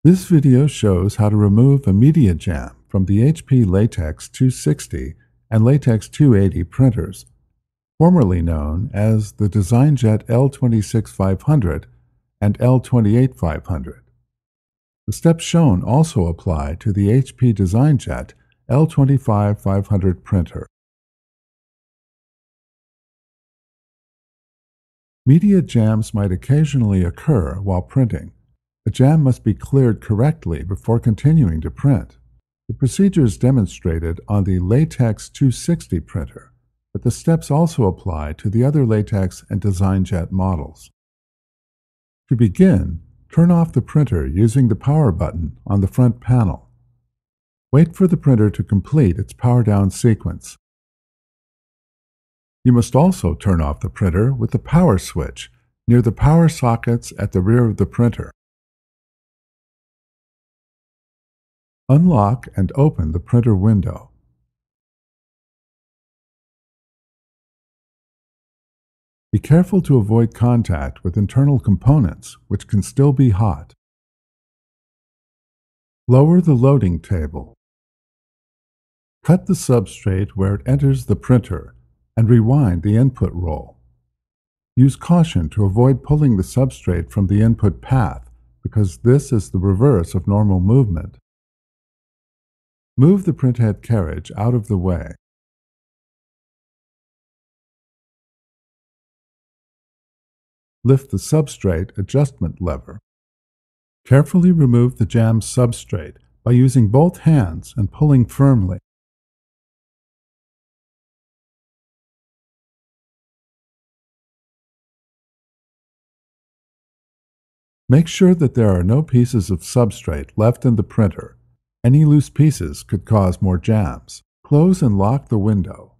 This video shows how to remove a media jam from the HP Latex 260 and Latex 280 printers, formerly known as the DesignJet L26500 and L28500. The steps shown also apply to the HP DesignJet L25500 printer. Media jams might occasionally occur while printing. A jam must be cleared correctly before continuing to print. The procedure is demonstrated on the Latex 260 printer, but the steps also apply to the other Latex and DesignJet models. To begin, turn off the printer using the power button on the front panel. Wait for the printer to complete its power down sequence. You must also turn off the printer with the power switch near the power sockets at the rear of the printer. Unlock and open the printer window. Be careful to avoid contact with internal components, which can still be hot. Lower the loading table. Cut the substrate where it enters the printer and rewind the input roll. Use caution to avoid pulling the substrate from the input path, because this is the reverse of normal movement. Move the printhead carriage out of the way. Lift the substrate adjustment lever. Carefully remove the jammed substrate by using both hands and pulling firmly. Make sure that there are no pieces of substrate left in the printer. Any loose pieces could cause more jams. Close and lock the window.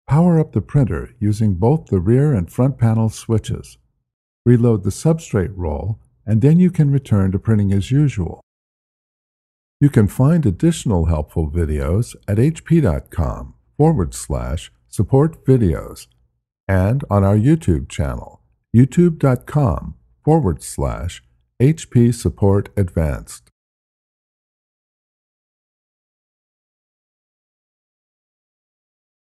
Power up the printer using both the rear and front panel switches. Reload the substrate roll, and then you can return to printing as usual. You can find additional helpful videos at hp.com/support videos and on our YouTube channel, youtube.com/HP Support Advanced.